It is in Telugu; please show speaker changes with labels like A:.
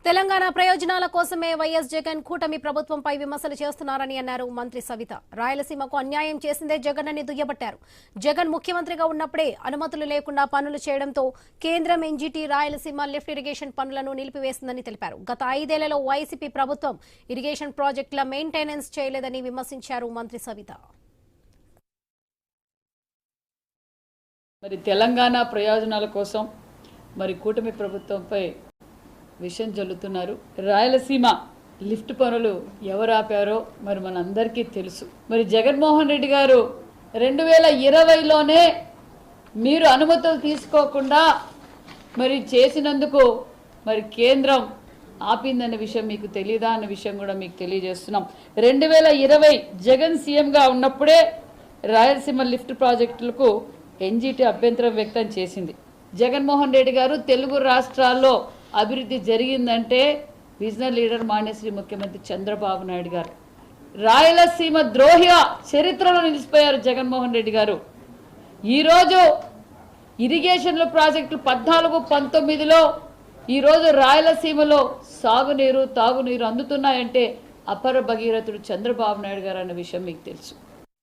A: తెలంగాణ ప్రయోజనాల కోసమే వైఎస్ జగన్ కూటమి ప్రభుత్వంపై విమర్శలు చేస్తున్నారని అన్నారు మంత్రి సవిత. రాయలసీమకు అన్యాయం చేసిందే జగన్ అని దుయ్యబట్టారు. జగన్ ముఖ్యమంత్రిగా ఉన్నప్పుడే అనుమతులు లేకుండా పనులు చేయడంతో కేంద్రం ఎన్జీటీ రాయలసీమ లిఫ్ట్ ఇరిగేషన్ పనులను నిలిపివేసిందని తెలిపారు. గత 5 ఏళ్లలో వైసీపీ ప్రభుత్వం ఇరిగేషన్ ప్రాజెక్టుల మెయింటెనెన్స్ చేయలేదని విమర్శించారు మంత్రి సవిత.
B: మరి తెలంగాణ ప్రయోజనాల కోసం మరి కూటమి ప్రభుత్వంపై విషయం జల్లుతున్నారు. రాయలసీమ లిఫ్ట్ పనులు ఎవరు ఆపారో మరి మనందరికీ తెలుసు. మరి జగన్మోహన్ రెడ్డి గారు 2020లోనే మీరు అనుమతులు తీసుకోకుండా మరి చేసినందుకు మరి కేంద్రం ఆపిందన్న విషయం మీకు తెలియదా అన్న విషయం కూడా మీకు తెలియజేస్తున్నాం. 2020 జగన్ సీఎంగా ఉన్నప్పుడే రాయలసీమ లిఫ్ట్ ప్రాజెక్టులకు ఎన్జీటీ అభ్యంతరం వ్యక్తం చేసింది. జగన్మోహన్ రెడ్డి గారు తెలుగు రాష్ట్రాల్లో అభివృద్ధి జరిగిందంటే విజనరీ లీడర్ మాన్యశ్రీ ముఖ్యమంత్రి చంద్రబాబు నాయుడు గారు. రాయలసీమ ద్రోహిగా చరిత్రలో నిలిచిపోయారు జగన్మోహన్ రెడ్డి గారు. ఈరోజు ఇరిగేషన్ల ప్రాజెక్టులు 14-19లో ఈరోజు రాయలసీమలో సాగునీరు తాగునీరు అందుతున్నాయంటే అపర భగీరథుడు చంద్రబాబు నాయుడు గారు అన్న విషయం మీకు తెలుసు.